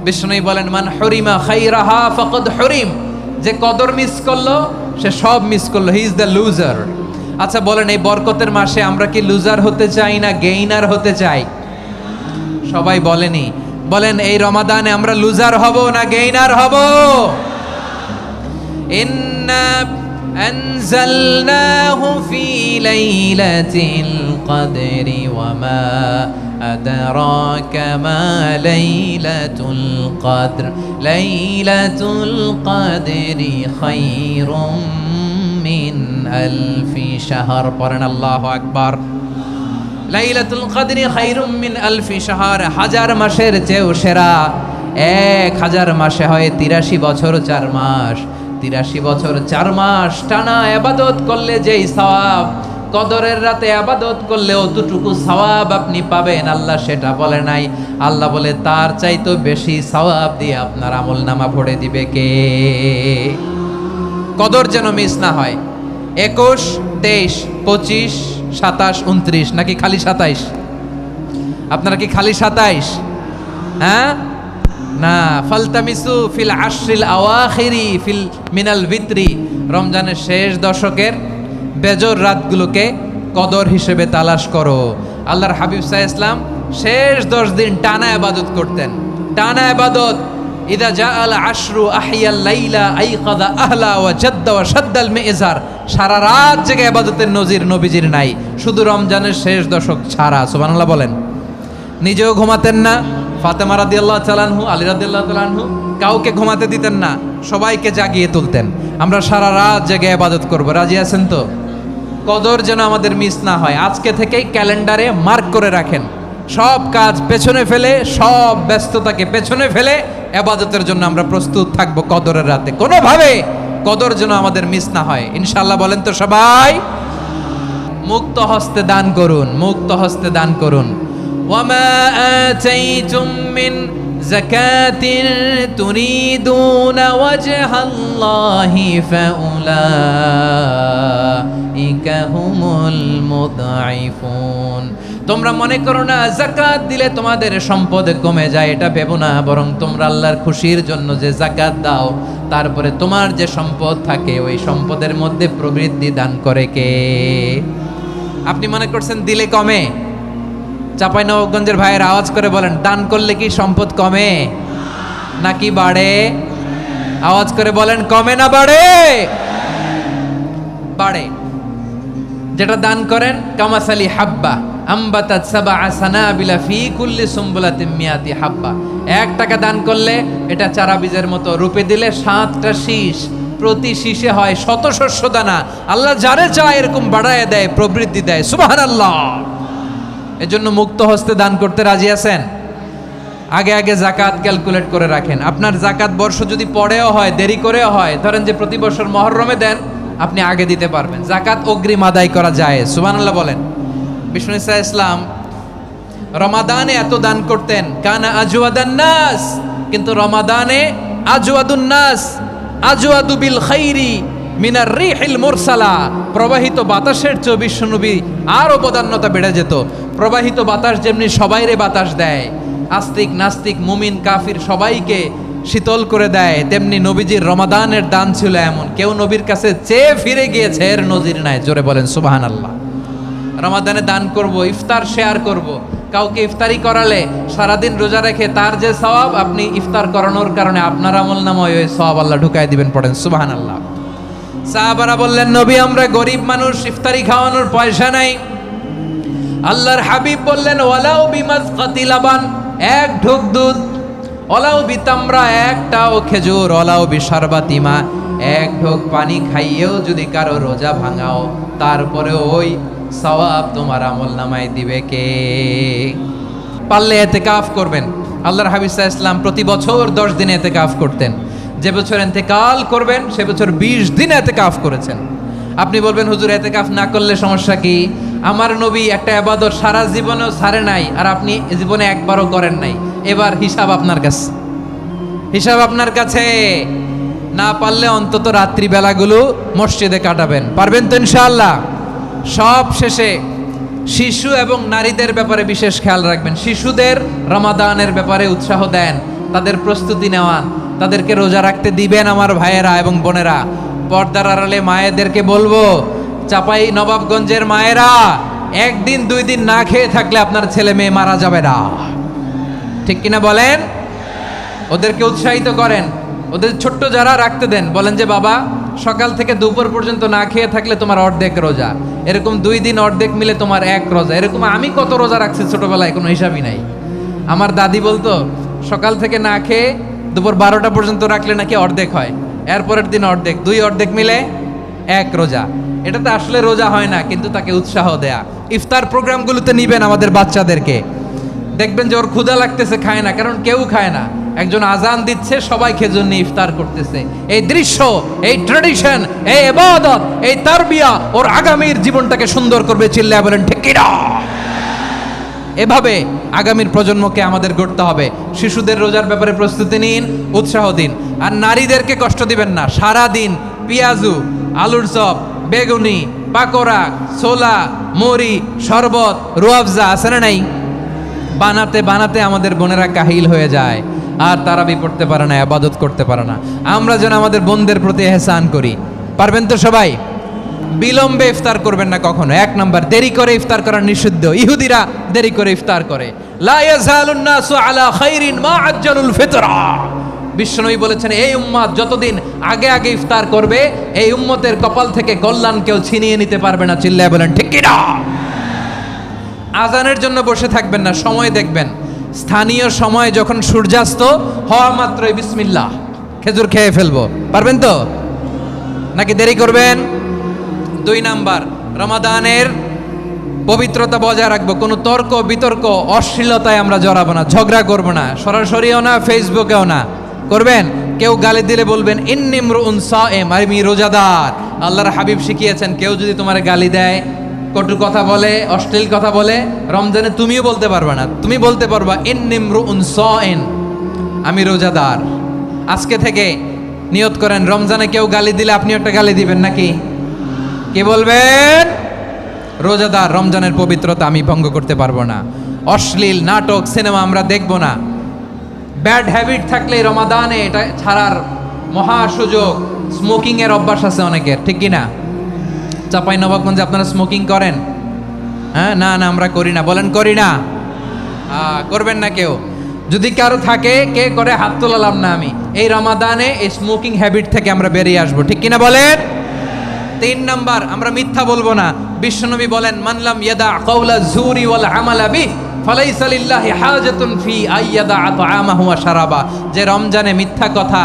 বিষ্ণু বলেন মান হরিমা খাইরাহা ফাকাদ হরিম, যে কদর মিস করলো সে সব মিস করলো, হি ইজ দ্য লুজার। আচ্ছা বলেন, এই বরকতের মাসে আমরা কি লুজার হতে চাই না গেইনার হতে চাই? সবাই বলেনি, বলেন এই রমাদানে আমরা লুজার হব না গেইনার হব? ইন্না আনজালনাহু ফি লাইলাতিল কদরি ওয়া মা আদরাকা মা লাইলাতুল কদর, লাইলাতুল কদরি খায়রুম মিন আলফি শাহর। পড়েন আল্লাহু আকবার। লাইলাতুল কদরি খায়রুম মিন আলফি শাহর, হাজার মাসের চেয়েও সেরা। 1000 মাসে হয় 83 বছর 4 মাস। 83 বছর 4 মাস টানা ইবাদত করলে যেই সওয়াব, কদরের রাতে ইবাদত করলে অতটুকু সওয়াব আপনি পাবেন, আল্লাহ সেটা বলে নাই। আল্লাহ বলে তার চাইতে বেশি সওয়াব দিয়ে আপনার আমলনামা ভরে দিবে কে? কদর যেন মিস না হয়। 21, 23, 25, 27, 29 নাকি খালি 27? আপনারা কি খালি 27? হ্যাঁ না, ফালতামিসু ফিল আশরিল আওয়াখিরি ফিল মিনাল ভিতরি, রমজানের শেষ দশকের বেজর রাতগুলোকে কদর হিসেবে তালাশ করো। আল্লাহর হাবিব সাল্লাল্লাহু আলাইহি ওয়াসাল্লাম শেষ 10 দিন টানা ইবাদত করতেন, টানা ইবাদত। ইদা জাআল আশরু আহিয়াল লাইলা আইকাদা আহলা ওয়া জাদ্দা ওয়া শাদ্দাল মিজার, সারা রাত জেগে ইবাদতের নজির নবীজির নাই, শুধু রমজানের শেষ দশক ছাড়া। সুবহানাল্লাহ বলেন। নিজেও ঘুমাতেন না, ফাতেমা রাদিয়াল্লাহু তাআলা আনহু, আলী রাদিয়াল্লাহু তাআলা আনহু কাউকে ঘুমাতে দিতেন না, সবাইকে জাগিয়ে তুলতেন। আমরা সারা রাত জেগে ইবাদত করব, রাজি আছেন তো? কদর যেন আমাদের মিস না হয়। আজকে থেকেই ক্যালেন্ডারে মার্ক করে রাখেন, সব কাজ পেছনে ফেলে, সব ব্যস্ততাকে পেছনে ফেলে ইবাদতের জন্য আমরা প্রস্তুত থাকবো কদরের রাতে। কোনোভাবে কদর যেন আমাদের মিস না হয়, ইনশাআল্লাহ। বলেন তো সবাই? মুক্ত হস্তে দান করুন, মুক্ত হস্তে দান করুন। ওয়ামা আতাইতুম মিন যাকাতিন তুরিদুনা ওয়াজহাল্লাহি ফাউলাইকা হুমুল মুদঈফুন। তোমরা মনে করো না যাকাত দিলে তোমাদের সম্পদ কমে যায়, এটা ভেবো না, বরং তোমরা আল্লাহর খুশির জন্য যে যাকাত দাও, তারপরে তোমার যে সম্পদ থাকে ওই সম্পদের মধ্যে প্রবৃদ্ধি দান করে কে? আপনি মনে করছেন দিলে কমে? চাঁপাইনবাবগঞ্জের ভাইয়ের আওয়াজ করে বলেন, দান করলে কি সম্পদ কমে নাকি বাড়ে? আওয়াজ করে বলেন, কমে না বাড়ে? বাড়ে। যেটা দান করেন, কামাসালি হাব্বা আম্বাতাত সাবআ সানাবিলা ফি কুল্লি সুমবুলাতিন মিয়াতি হাব্বা। 1 টাকা দান করলে এটা চারা বীজের মতো, রূপে দিলে 7টা শীষ, প্রতি শীষে হয় 100 শস্য দানা। আল্লাহ যারে চায় এরকম বাড়ায় দেয়, প্রবৃদ্ধি দেয়। সুবহানাল্লাহ। এজন্য মুক্ত হস্তে দান করতে রাজি আছেন? আগে আগে যাকাত ক্যালকুলেট করে রাখেন। আপনার যাকাত বর্ষ যদি পরেও হয়, দেরি করেও হয়, ধরেন যে প্রতি বছর মুহররমে দেন, আপনি আগে দিতে পারবেন। যাকাত অগ্রিম আদায় করা যায়। সুবহানাল্লাহ বলেন। বিষ্ণু ইসা ইসলাম রমাদানে এত দান করতেন, কানা আজওয়াদান নাস, কিন্তু রমাদানে আজওয়াদুন নাস আজওয়াদু বিল খাইরি মিনার রিহিল মুরসালা, প্রবাহিত বাতাসের চেয়ে বিশ্বনবী আর অবদান্যতা বেড়ে যেত। প্রবাহিত বাতাস যেমনি সবাইরে বাতাস দেয়, আস্তিক নাস্তিক মুমিন কাফির সবাইকে শীতল করে দেয়, তেমনি নবীজির রমাদানের দান ছিল এমন, কেউ নবীর কাছে চেয়ে ফিরে গিয়েছে এর নজির নাই। জোরে বলেন সুবহানাল্লাহ। রমাদানে দান করব, ইফতার শেয়ার করব। কাউকে ইফতারি করালে সারাদিন রোজা রেখে তার যে সওয়াব, আপনি ইফতার করানোর কারণে আপনার আমলনামায় ওই সওয়াব আল্লাহ ঢুকায় দিবেন। পড়েন সুবহানাল্লাহ। সাহাবারা বললেন, নবী আমরা গরিব মানুষ, ইফতারি খাওয়ানোর পয়সা নাই। আল্লাহর হাবিব বললেন, ওয়ালাউ বিমাজকাতি লাবান, 1 ঢোক দুধ, ওয়ালাউ বিতামরা, 1টাও খেজুর, ওয়ালাউ বিশারবাতি মা, 1 ঢোক পানি খাইয়েও যদি কারো রোজা ভাঙাও, তারপরে ওই সওয়াব তোমার আমলনামায় দিবে কে? পারলে ইতিকাফ করবেন। আল্লাহর হাবিব সাল্লাল্লাহু আলাইহি ওয়াসাল্লাম প্রতি বছর 10 দিন ইতিকাফ করতেন। যে বছর ইন্তেকাল করবেন সে বছর 20 দিন ইতিকাফ করেছেন। আপনি বলবেন, হুজুর ইতিকাফ না করলে সমস্যা কি? আমার নবী একটা ইবাদত সারা জীবনেও ছাড়ে নাই, আর আপনি জীবনে একবারও করেন নাই। এবার হিসাব আপনার কাছে, হিসাব আপনার কাছে। না পারলে অন্তত রাত্রি বেলাগুলো মসজিদে কাটাবেন। পারবেন তো ইনশাআল্লাহ? সব শেষে শিশু এবং নারীদের ব্যাপারে বিশেষ খেয়াল রাখবেন। শিশুদের রমাদানের ব্যাপারে উৎসাহ দেন, তাদের প্রস্তুতি নেওয়ান, তাদেরকে রোজা রাখতে দিবেন আমার ভাইয়েরা এবং বোনেরা। পর্দার আড়ালে মায়েদেরকে বলবো, চাপাই নবাবগঞ্জের মায়েরা, একদিন 2 দিন না খেয়ে থাকলে আপনার ছেলে মেয়ে মারা যাবে না, ঠিক কিনা বলেন? ওদেরকে উৎসাহিত করেন, ওদের ছোট্ট যারা রাখতে দেন, বলেন যে বাবা সকাল থেকে দুপুর পর্যন্ত না খেয়ে থাকলে তোমার অর্ধেক রোজা, এরকম 2 দিন অর্ধেক মিলে তোমার 1 রোজা। এরকম আমি কত রোজা রাখছি ছোটবেলায় কোনো হিসাবই নাই। আমার দাদি বলতো সকাল থেকে না খেয়ে দুপুর 12টা পর্যন্ত রাখলে নাকি অর্ধেক হয়, এরপরের দিন অর্ধেক, 2 অর্ধেক মিলে 1 রোজা। এটা তো আসলে রোজা হয় না, কিন্তু তাকে উৎসাহ দেয়া। ইফতার প্রোগ্রামগুলোতে নিবেন আমাদের বাচ্চাদেরকে, দেখবেন যে ওর ক্ষুধা লাগতেছে, খায় না, কারণ কেউ খায় না, একজন আজান দিচ্ছে, সবাই খেজুর নিয়ে ইফতার করতেছে। এই দৃশ্য, এই ট্র্যাডিশন, এই ইবাদত, এই তারবিয়া ওর আগামীর জীবনটাকে সুন্দর করবে। চিল্লায়া বলেন ঠিক কি না? এভাবে আগামীর প্রজন্মকে আমাদের গড়তে হবে। শিশুদের রোজার ব্যাপারে প্রস্তুতি নিন, উৎসাহ দিন। আর নারীদেরকে কষ্ট দিবেন না। সারা দিন পেঁয়াজু, আলুর চপ, বেগুনি, পাকোড়া, ছোলা, মুড়ি, শরবত, রুয়াবজা আছে না নাই, বানাতে বানাতে আমাদের বোনেরা কাহিল হয়ে যায়, আর তারাবি পড়তে পারে না, ইবাদত করতে পারে না। আমরা যেন আমাদের বোনদের প্রতি ইহসান করি। পারবেন তো সবাই? বিলম্বে ইফতার করবেন না কখনো। 1 নাম্বার, দেরি করে ইফতার করা নিষিদ্ধ। ইহুদিরা দেরি করে ইফতার করে। লা ইয়াজালুন নাসু আলা খাইরিন মা আজ্জালুল ফিতরা। বিশ্বনবী বলেছেন, এই উম্মত যতদিন আগে আগে ইফতার করবে, এই উম্মতের কপাল থেকে কল্যাণ কেউ ছিনিয়ে নিতে পারবে না। চিল্লায়া বলেন ঠিক কি না? আজানের জন্য বসে থাকবেন না, সময় দেখবেন। স্থানীয় সময় যখন সূর্যাস্ত হওয়া মাত্রই বিসমিল্লাহ, খেজুর খেয়ে ফেলবো। পারবেন তো নাকি দেরি করবেন? 2 নাম্বার, রমাদানের পবিত্রতা বজায় রাখবো। কোনো তর্ক বিতর্ক অশ্লীলতায় আমরা জড়াবো না, ঝগড়া করবো না, সরাসরিও না, ফেসবুকেও না। করবেন কেউ গালি দিলে বলবেন ইন্নিমরুউন সায়েম, আমি রোজাদার। আল্লাহর হাবিব শিখিয়েছেন, কেউ যদি তোমার গালি দেয়, কটু কথা বলে, অশ্লীল কথা বলে, রমজানে তুমিও বলতে পারবে না। তুমি বলতে পারবা ইন্নিমরুউন সায়েম, আমি রোজাদার। আজকে থেকে নিয়ত করেন, রমজানে কেউ গালি দিলে আপনি একটা গালি দিবেন নাকি? কে বলবেন? রোজাদার, রমজানের পবিত্রতা আমি ভঙ্গ করতে পারবো না। অশ্লীল নাটক, সিনেমা আমরা দেখবো না। ব্যাড হ্যাবিট থাকলে রমাদানে এটা ছাড়ার মহা সুযোগ। স্মোকিং এর অভ্যাস আছে অনেকের, ঠিক কি না? চাপাই নবাবগঞ্জে আপনারা স্মোকিং করেন? হ্যাঁ, না না আমরা করি না। বলেন করি না? করবেন না কেউ। যদি কারো থাকে, কে করে হাত তোলালাম না আমি। এই রমাদানে এই স্মোকিং হ্যাবিট থেকে আমরা বেরিয়ে আসবো, ঠিক কিনা বলেন? 3 নাম্বার, আমরা মিথ্যা বলবো না। বিশ্বনবী বলেন, মানলাম ইয়াদা কাওলা যুরি ওয়াল আমালা বিহি ফালাইসা লিল্লাহি হাজাতুন ফি আইয়াদা তাআমাহু ওয়া শারাবা। যে রমজানে মিথ্যা কথা,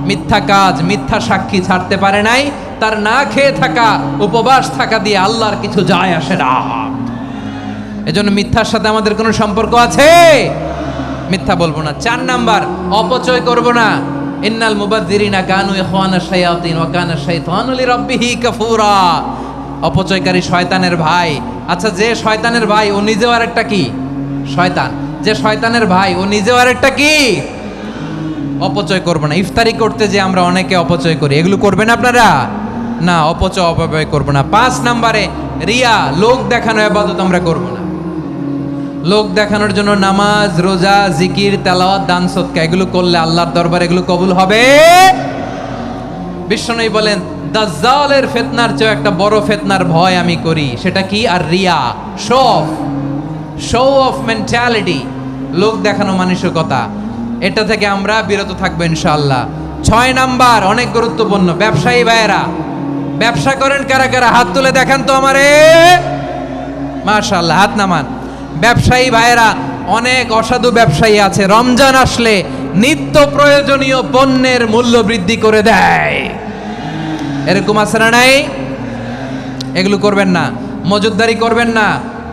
মিথ্যা কাজ, মিথ্যা সাক্ষী ছাড়তে পারে নাই, তার না খেয়ে থাকা, উপবাস থাকা দিয়ে আল্লাহর কিছু যায় আসে না। এজন্য মিথ্যার সাথে আমাদের কোনো সম্পর্ক আছে? মিথ্যা বলবো না। 4 নাম্বার, অপচয় করব না। ইন্নাল মুবাযযিরিনা কানু ইখওয়ানাশ শায়াতিন ওয়া কানা শাইতানু লিরাব্বিহি কাফুরা। অপচয়কারী শয়তানের ভাই। আচ্ছা, যে শয়তানের ভাই ও নিজেও আরেকটা কি? শয়তান। যে শয়তানের ভাই ও নিজেও আরেকটা কি? অপচয় করব না। ইফতারি করতে যে আমরা অনেকে অপচয় করি, এগুলো করবেন আপনারা না। অপব্যয় করব না। 5 নাম্বারে, রিয়া, লোক দেখানো ইবাদত আমরা করব না। লোক দেখানোর জন্য নামাজ, রোজা, জিকির, তেলাওয়াত, দান, সদকা এগুলো করলে আল্লাহর দরবারে এগুলো কবুল হবে। বিশ্বনবী বলেন, দাজ্জালের ফিতনার চেয়ে একটা বড় ফিতনার ভয় আমি করি, সেটা কি? আর রিয়া, শো অফ মেন্টালিটি, লোক দেখানো মানসিকতা। এটা থেকে আমরা বিরত থাকবো ইনশাআল্লাহ। 6 নাম্বার, অনেক গুরুত্বপূর্ণ। ব্যবসায়ী ভাইয়েরা, ব্যবসা করেন কারা কারা? হাত তুলে দেখান তো আমারে। মাশাআল্লাহ, হাত নামান। ব্যবসায়ী ভাইয়েরা, অনেক অসাধু ব্যবসায়ী আছে, রমজান আসলে নিত্য প্রয়োজনীয় পণ্যের মূল্য বৃদ্ধি করে দেয়। এরকম আছে না নাই? এগুলো করবেন না। মজুদদারি করবেন না।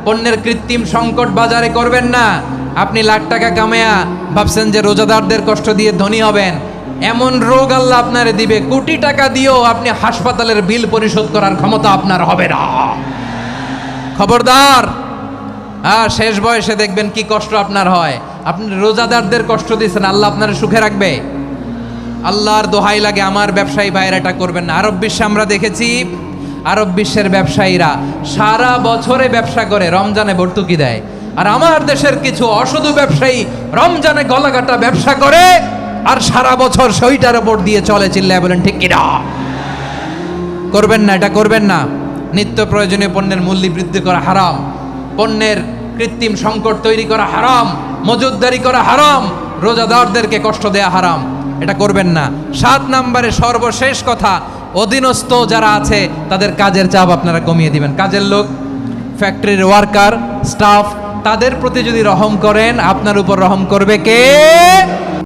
পণ্যের কৃত্রিম সংকট বাজারে করবেন না। আপনি লাখ টাকা কামায়া ভাবছেন যে রোজাদারদের কষ্ট দিয়ে ধনী হবেন, এমন রোগ আল্লাহ আপনারে দিবে, কোটি টাকা দিয়েও আপনি হাসপাতালের বিল পরিশোধ করার ক্ষমতা আপনার হবে না। খবরদার। শেষ বয়সে দেখবেন কি কষ্ট আপনার হয়। আপনি রোজাদারদের কষ্ট দিয়েছেন, আল্লাহ আপনার সুখে রাখবে? আল্লাহর দোহাই লাগে, আমার ব্যবসায়ী ভাইয়েরা এটা করবেন না। আরব বিশ্বে আমরা দেখেছি, আরব বিশ্বের ব্যবসায়ীরা সারা বছরে ব্যবসা করে, রমজানে ভর্তুকি দেয়। আর আমার দেশের কিছু অসাধু ব্যবসায়ী রমজানে গলাকাটা ব্যবসা করে আর সারা বছর সইটার উপর দিয়ে চলে, চিল্লায় বলেন ঠিক কিনা? করবেন না, এটা করবেন না। নিত্য প্রয়োজনীয় পণ্যের মূল্য বৃদ্ধি করা হারাম, পণ্যের কৃত্রিম সংকট তৈরি করা হারাম, মজুতদারি করা হারাম, রোজাদারদেরকে কষ্ট দেয়া হারাম, এটা করবেন না। 7 নম্বরে সর্বশেষ কথা, অধীনস্থ যারা আছে তাদের কাজের চাপ আপনারা কমিয়ে দিবেন। কাজের লোক, ফ্যাক্টরির ওয়ার্কার, স্টাফ, তাদের প্রতি যদি রহম করেন, আপনার উপর রহম করবে কে?